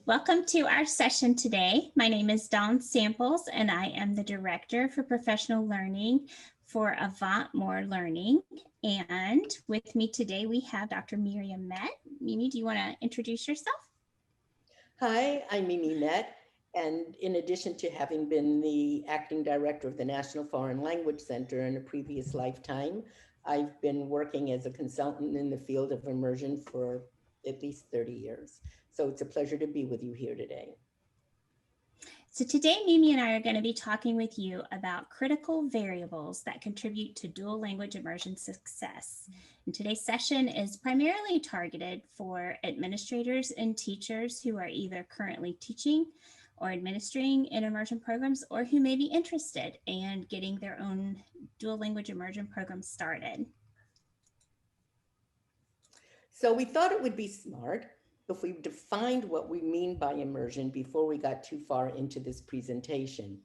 Welcome to our session today. My name is Dawn Samples, and I am the Director for Professional Learning for Avant More Learning. And with me today, we have Dr. Myriam Met. Mimi, do you want to introduce yourself? Hi, I'm Myriam Met, and in addition to having been the acting director of the National Foreign Language Center in a previous lifetime, I've been working as a consultant in the field of immersion for at least 30 years. So it's a pleasure to be with you here today. So today, Mimi and I are going to be talking with you about critical variables that contribute to dual language immersion success. And today's session is primarily targeted for administrators and teachers who are either currently teaching or administering in immersion programs, or who may be interested in getting their own dual language immersion program started. So we thought it would be smart if we defined what we mean by immersion before we got too far into this presentation.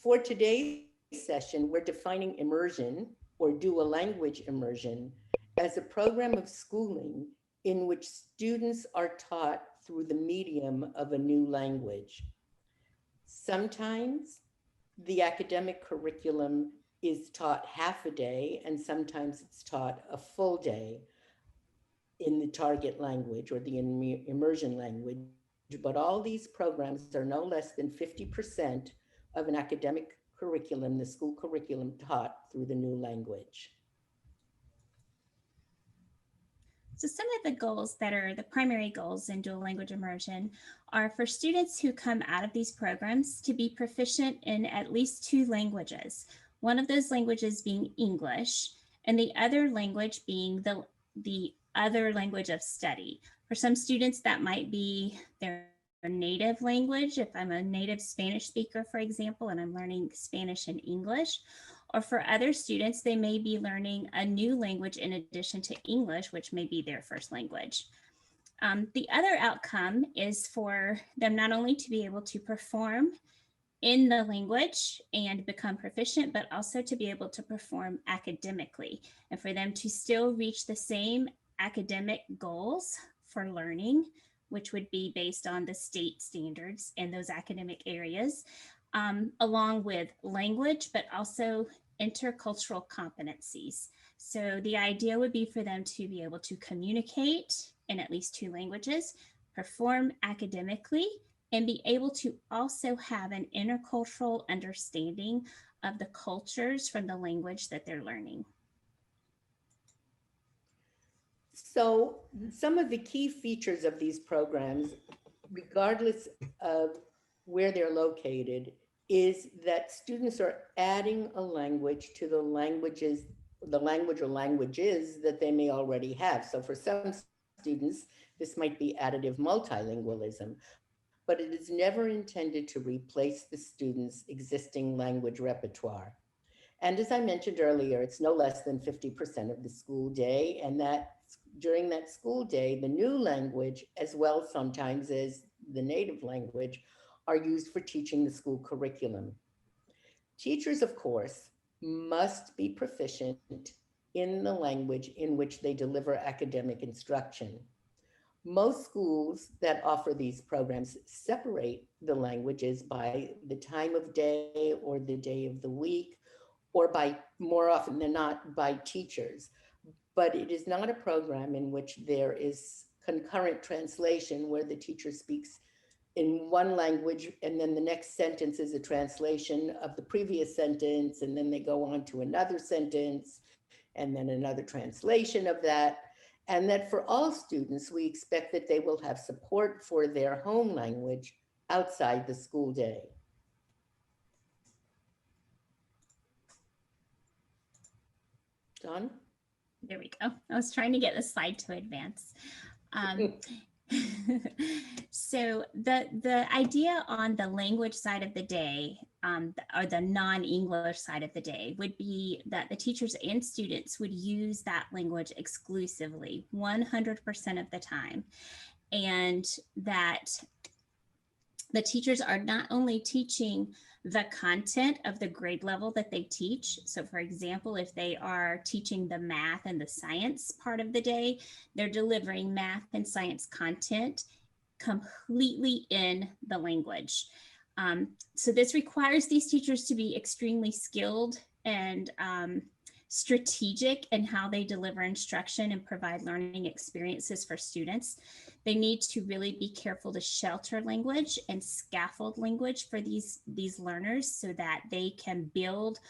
For today's session, we're defining immersion or dual language immersion as a program of schooling in which students are taught through the medium of a new language. Sometimes the academic curriculum is taught half a day, and sometimes it's taught a full day in the target language or the immersion language, but all these programs are no less than 50% of an academic curriculum, the school curriculum taught through the new language. So some of the goals that are the primary goals in dual language immersion are for students who come out of these programs to be proficient in at least two languages, one of those languages being English, and the other language being the other language of study. For some students, that might be their native language. If I'm a native Spanish speaker, for example, and I'm learning Spanish and English, or for other students, they may be learning a new language in addition to English, which may be their first language. The other outcome is for them not only to be able to perform in the language and become proficient, but also to be able to perform academically and for them to still reach the same academic goals for learning, which would be based on the state standards in those academic areas, along with language, but also intercultural competencies. So the idea would be for them to be able to communicate in at least two languages, perform academically, and be able to also have an intercultural understanding of the cultures from the language that they're learning. So some of the key features of these programs, regardless of where they're located, is that students are adding a language to the language or languages that they may already have. So for some students, this might be additive multilingualism, but it is never intended to replace the student's existing language repertoire. And as I mentioned earlier, it's no less than 50% of the school day, and that during that school day, the new language, as well sometimes as the native language, are used for teaching the school curriculum. Teachers, of course, must be proficient in the language in which they deliver academic instruction. Most schools that offer these programs separate the languages by the time of day or the day of the week, or by, more often than not, by teachers. But it is not a program in which there is concurrent translation where the teacher speaks in one language and then the next sentence is a translation of the previous sentence, and then they go on to another sentence and then another translation of that. And that for all students, we expect that they will have support for their home language outside the school day. Dawn? There we go. I was trying to get the slide to advance. So the idea on the language side of the day, or the non-English side of the day, would be that the teachers and students would use that language exclusively 100% of the time. And that the teachers are not only teaching the content of the grade level that they teach. So for example, if they are teaching the math and the science part of the day, they're delivering math and science content completely in the language. So this requires these teachers to be extremely skilled and strategic in how they deliver instruction and provide learning experiences for students. They need to really be careful to shelter language and scaffold language for these learners so that they can build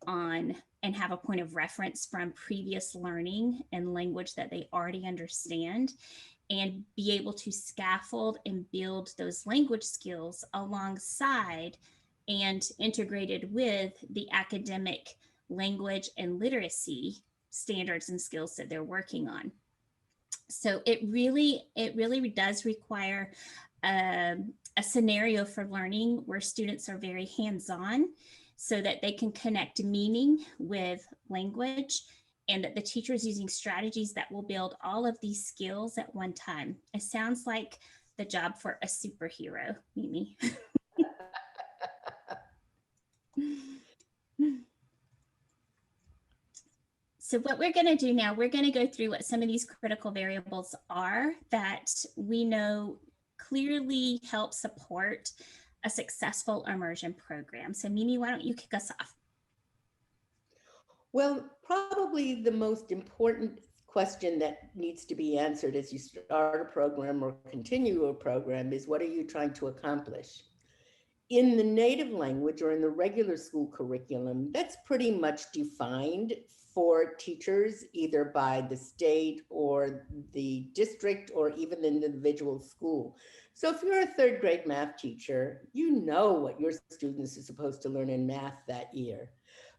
on and have a point of reference from previous learning and language that they already understand, and be able to scaffold and build those language skills alongside and integrated with the academic language and literacy standards and skills that they're working on. So it really does require a scenario for learning where students are very hands-on so that they can connect meaning with language, and that the teacher is using strategies that will build all of these skills at one time. It sounds like the job for a superhero, Mimi. So what we're going to do now, we're going to go through what some of these critical variables are that we know clearly help support a successful immersion program. So Mimi, why don't you kick us off? Well, probably the most important question that needs to be answered as you start a program or continue a program is, what are you trying to accomplish? In the native language or in the regular school curriculum, that's pretty much defined for teachers, either by the state or the district or even the individual school. So if you're a third grade math teacher, you know what your students are supposed to learn in math that year.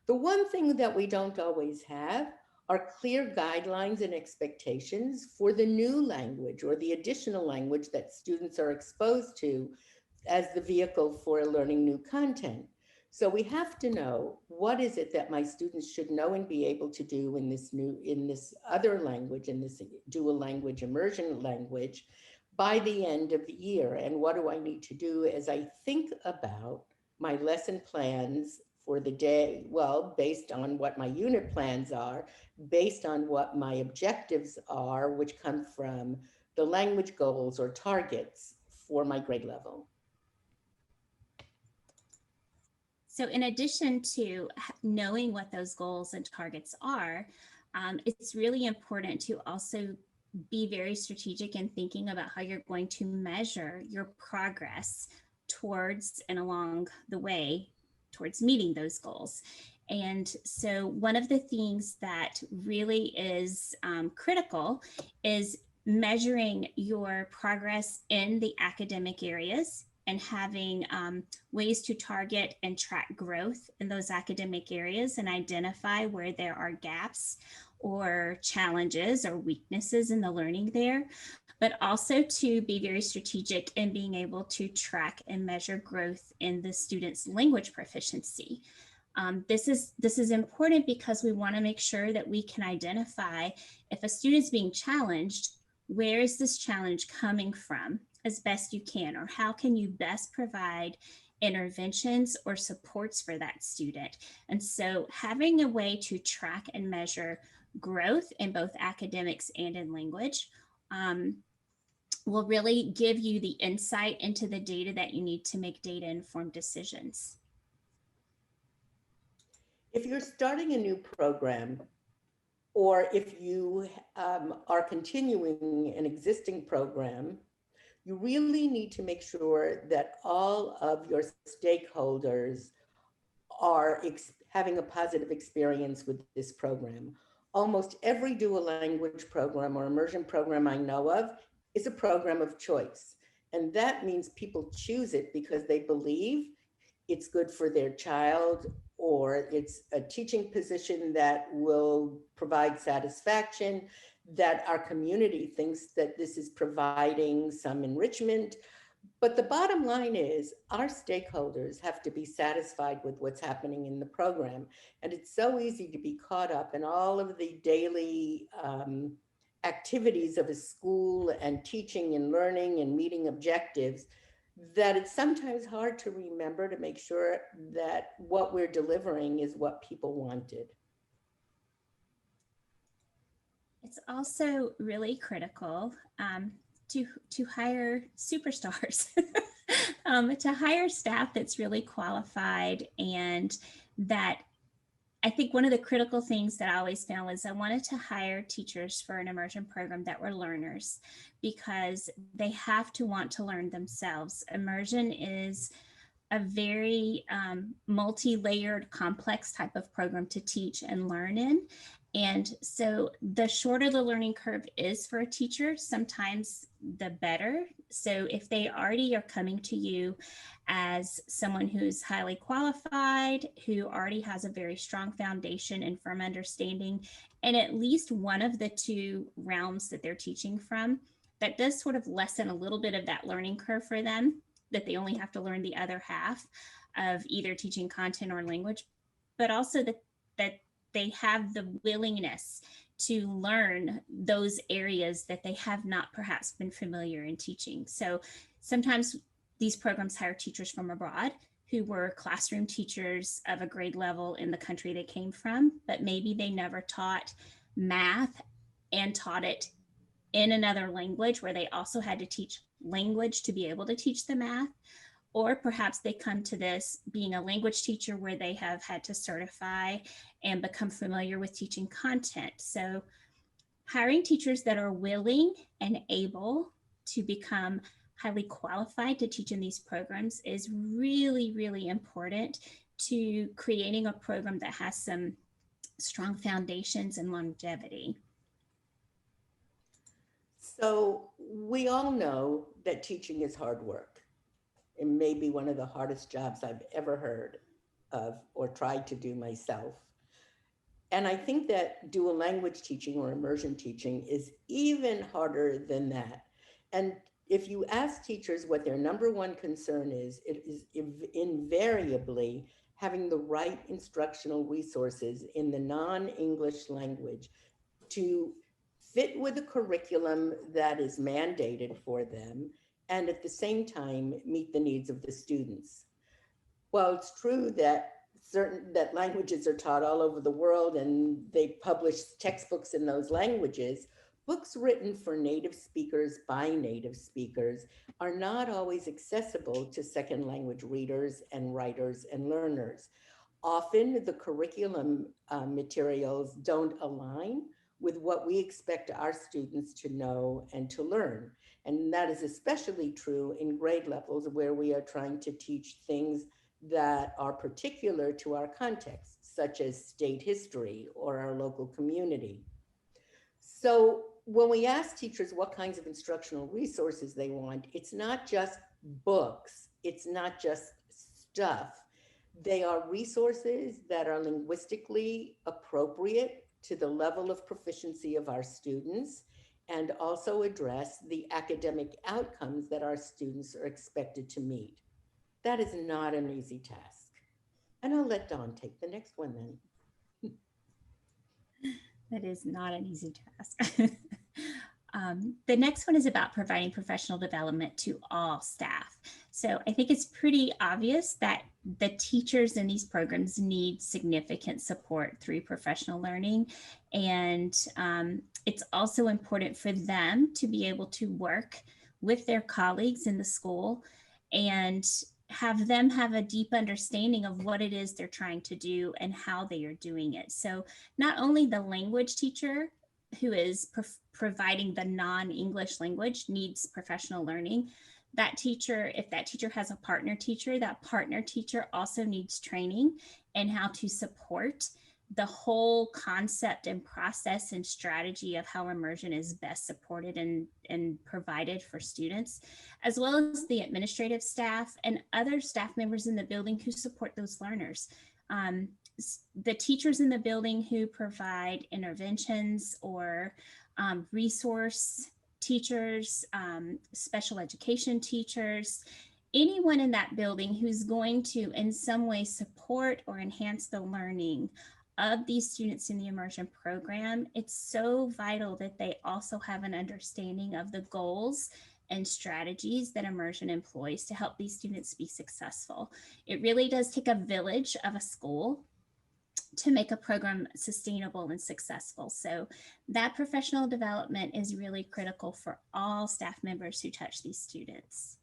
The one thing that we don't always have are clear guidelines and expectations for the new language or the additional language that students are exposed to as the vehicle for learning new content. So we have to know, what is it that my students should know and be able to do in this other language, in this dual language immersion language, by the end of the year? And what do I need to do as I think about my lesson plans for the day? Well, based on what my unit plans are, based on what my objectives are, which come from the language goals or targets for my grade level. So in addition to knowing what those goals and targets are, it's really important to also be very strategic in thinking about how you're going to measure your progress towards and along the way towards meeting those goals. And so one of the things that really is critical is measuring your progress in the academic areas and having ways to target and track growth in those academic areas and identify where there are gaps or challenges or weaknesses in the learning there, but also to be very strategic in being able to track and measure growth in the student's language proficiency. This is important because we want to make sure that we can identify, if a student's being challenged, where is this challenge coming from as best you can, or how can you best provide interventions or supports for that student. And so having a way to track and measure growth in both academics and in language will really give you the insight into the data that you need to make data-informed decisions. If you're starting a new program, or if you are continuing an existing program, you really need to make sure that all of your stakeholders are having a positive experience with this program. Almost every dual language program or immersion program I know of is a program of choice. And that means people choose it because they believe it's good for their child, or it's a teaching position that will provide satisfaction, that our community thinks that this is providing some enrichment. But the bottom line is, our stakeholders have to be satisfied with what's happening in the program. And it's so easy to be caught up in all of the daily activities of a school and teaching and learning and meeting objectives, that it's sometimes hard to remember to make sure that what we're delivering is what people wanted. It's also really critical to hire superstars, to hire staff that's really qualified, and that I think one of the critical things that I always found was I wanted to hire teachers for an immersion program that were learners, because they have to want to learn themselves. Immersion is a very multi-layered, complex type of program to teach and learn in. And so the shorter the learning curve is for a teacher, sometimes the better. So if they already are coming to you as someone who's highly qualified, who already has a very strong foundation and firm understanding, and at least one of the two realms that they're teaching from, that does sort of lessen a little bit of that learning curve for them, that they only have to learn the other half of either teaching content or language, but also that they have the willingness to learn those areas that they have not perhaps been familiar in teaching. So sometimes these programs hire teachers from abroad who were classroom teachers of a grade level in the country they came from, but maybe they never taught math and taught it in another language where they also had to teach language to be able to teach the math. Or perhaps they come to this being a language teacher where they have had to certify and become familiar with teaching content. So hiring teachers that are willing and able to become highly qualified to teach in these programs is really, really important to creating a program that has some strong foundations and longevity. So we all know that teaching is hard work. It may be one of the hardest jobs I've ever heard of or tried to do myself. And I think that dual language teaching or immersion teaching is even harder than that. And if you ask teachers what their number one concern is, it is invariably having the right instructional resources in the non-English language to fit with a curriculum that is mandated for them and at the same time meet the needs of the students. Well, it's true that languages are taught all over the world and they publish textbooks in those languages. Books written for native speakers by native speakers are not always accessible to second language readers and writers and learners. Often the curriculum materials don't align with what we expect our students to know and to learn. And that is especially true in grade levels where we are trying to teach things that are particular to our context, such as state history or our local community. So when we ask teachers what kinds of instructional resources they want, it's not just books, it's not just stuff. They are resources that are linguistically appropriate to the level of proficiency of our students and also address the academic outcomes that our students are expected to meet. That is not an easy task. And I'll let Dawn take the next one then. That is not an easy task. The next one is about providing professional development to all staff. So I think it's pretty obvious that the teachers in these programs need significant support through professional learning. And it's also important for them to be able to work with their colleagues in the school and have them have a deep understanding of what it is they're trying to do and how they are doing it. So not only the language teacher who is providing the non-English language needs professional learning, that teacher, if that teacher has a partner teacher, that partner teacher also needs training in how to support the whole concept and process and strategy of how immersion is best supported and provided for students, as well as the administrative staff and other staff members in the building who support those learners. The teachers in the building who provide interventions or resource teachers, special education teachers, anyone in that building who's going to in some way support or enhance the learning of these students in the immersion program, it's so vital that they also have an understanding of the goals and strategies that immersion employs to help these students be successful. It really does take a village of a school to make a program sustainable and successful. So that professional development is really critical for all staff members who touch these students.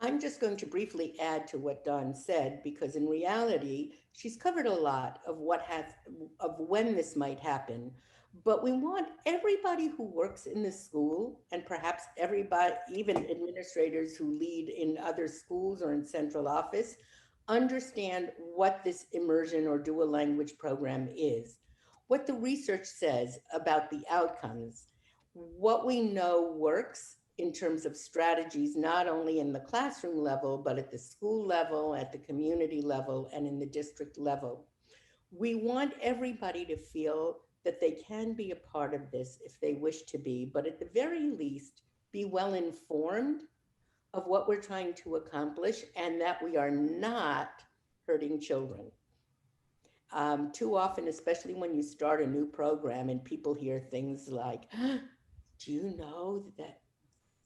I'm just going to briefly add to what Dawn said, because in reality, she's covered a lot of of when this might happen. But we want everybody who works in the school, and perhaps everybody, even administrators who lead in other schools or in central office, understand what this immersion or dual language program is, what the research says about the outcomes, what we know works in terms of strategies, not only in the classroom level, but at the school level, at the community level, and in the district level. We want everybody to feel that they can be a part of this if they wish to be, but at the very least, be well informed of what we're trying to accomplish and that we are not hurting children. Too often, especially when you start a new program and people hear things like, do you know that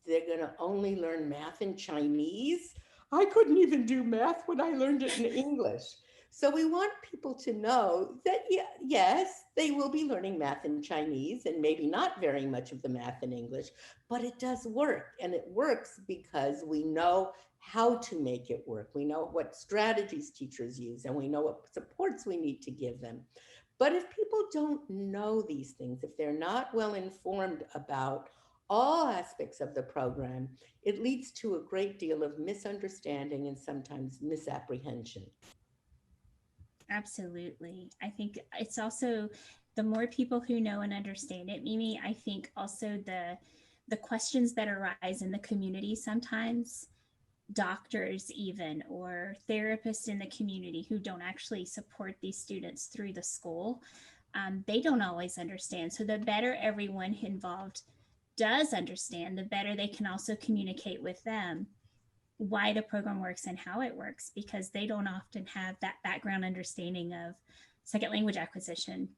they're going to only learn math in Chinese? I couldn't even do math when I learned it in English. So we want people to know that, yes, they will be learning math in Chinese and maybe not very much of the math in English, but it does work. And it works because we know how to make it work. We know what strategies teachers use, and we know what supports we need to give them. But if people don't know these things, if they're not well informed about all aspects of the program, it leads to a great deal of misunderstanding and sometimes misapprehension. Absolutely. I think it's also the more people who know and understand it, Mimi, I think also the questions that arise in the community sometimes, doctors even or therapists in the community who don't actually support these students through the school, they don't always understand. So the better everyone involved does understand, the better they can also communicate with them why the program works and how it works, because they don't often have that background understanding of second language acquisition,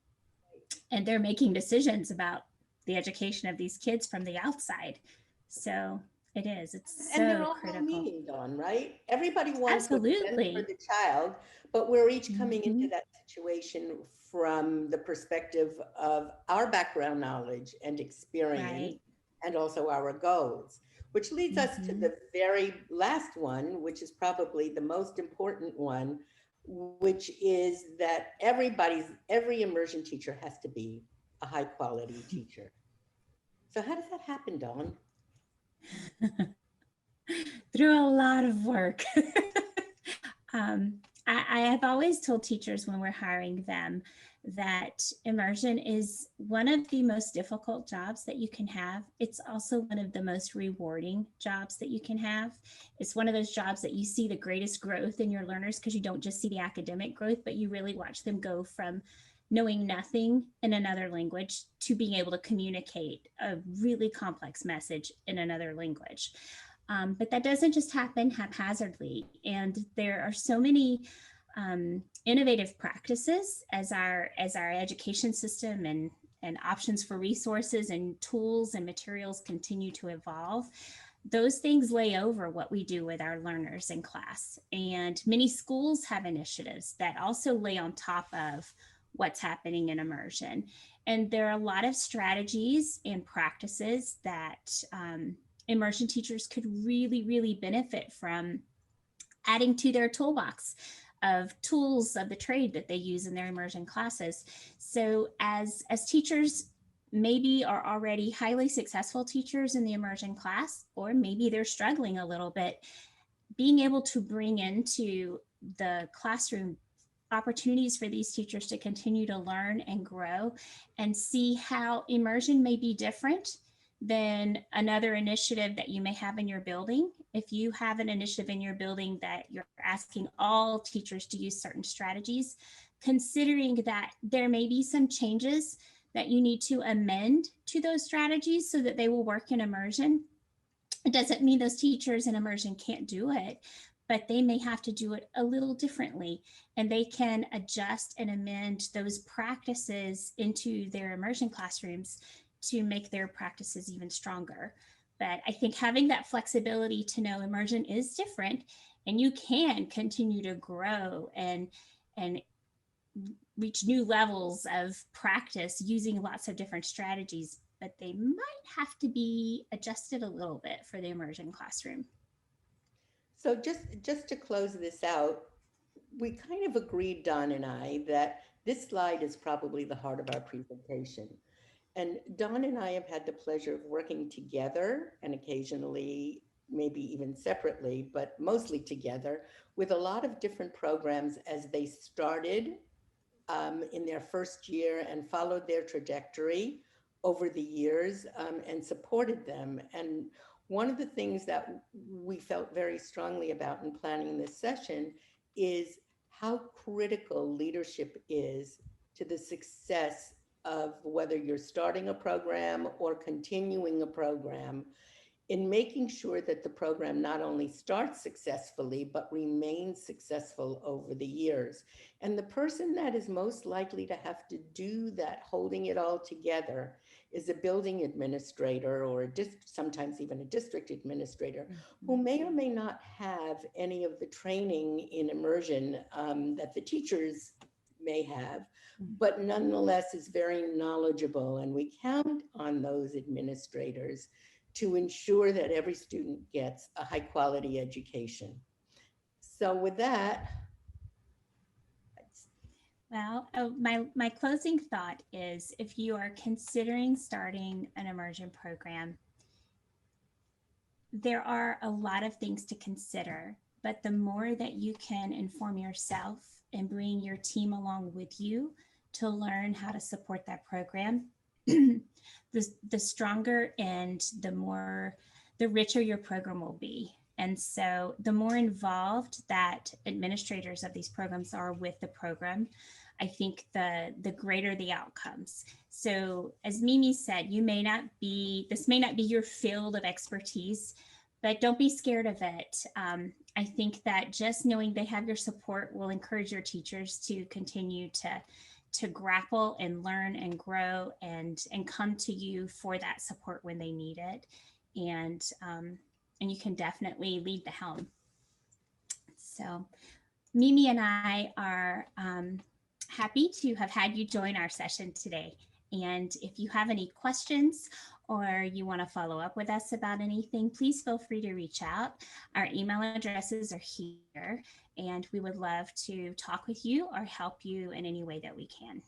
and they're making decisions about the education of these kids from the outside. So it's And they're so all critical. well-meaning, Dawn, right? Everybody wants what's best for Absolutely. the child, but we're each coming into Mm-hmm. that situation from the perspective of our background knowledge and experience, Right. and also our goals, which leads us to Mm-hmm. the very last one, which is probably the most important one, which is that every immersion teacher has to be a high quality teacher. So how does that happen, Dawn? Through a lot of work. I have always told teachers when we're hiring them that immersion is one of the most difficult jobs that you can have. It's also one of the most rewarding jobs that you can have. It's one of those jobs that you see the greatest growth in your learners because you don't just see the academic growth, but you really watch them go from knowing nothing in another language to being able to communicate a really complex message in another language. But that doesn't just happen haphazardly. And there are so many innovative practices as our education system and options for resources and tools and materials continue to evolve. Those things lay over what we do with our learners in class. And many schools have initiatives that also lay on top of what's happening in immersion. And there are a lot of strategies and practices that immersion teachers could really, really benefit from adding to their toolbox of tools of the trade that they use in their immersion classes. So as teachers maybe are already highly successful teachers in the immersion class, or maybe they're struggling a little bit, being able to bring into the classroom opportunities for these teachers to continue to learn and grow and see how immersion may be different than another initiative that you may have in your building. If you have an initiative in your building that you're asking all teachers to use certain strategies, considering that there may be some changes that you need to amend to those strategies so that they will work in immersion. It doesn't mean those teachers in immersion can't do it, but they may have to do it a little differently, and they can adjust and amend those practices into their immersion classrooms to make their practices even stronger. But I think having that flexibility to know immersion is different, and you can continue to grow and reach new levels of practice using lots of different strategies, but they might have to be adjusted a little bit for the immersion classroom. So just to close this out, we kind of agreed, Don and I, that this slide is probably the heart of our presentation. And Don and I have had the pleasure of working together and occasionally, maybe even separately, but mostly together with a lot of different programs as they started in their first year and followed their trajectory over the years and supported them. And one of the things that we felt very strongly about in planning this session is how critical leadership is to the success of whether you're starting a program or continuing a program, in making sure that the program not only starts successfully, but remains successful over the years. And the person that is most likely to have to do that, holding it all together, is a building administrator or sometimes even a district administrator, who may or may not have any of the training in immersion that the teachers may have, but nonetheless is very knowledgeable. And we count on those administrators to ensure that every student gets a high quality education. So with that, Well, my closing thought is if you are considering starting an immersion program, there are a lot of things to consider, but the more that you can inform yourself and bring your team along with you to learn how to support that program, the stronger and the richer your program will be. And so the more involved that administrators of these programs are with the program, I think the greater the outcomes. So as Mimi said, this may not be your field of expertise, but don't be scared of it. I think that just knowing they have your support will encourage your teachers to continue to grapple and learn and grow and come to you for that support when they need it. And you can definitely lead the helm. So Mimi and I are happy to have had you join our session today. And if you have any questions or you want to follow up with us about anything, please feel free to reach out. Our email addresses are here, and we would love to talk with you or help you in any way that we can.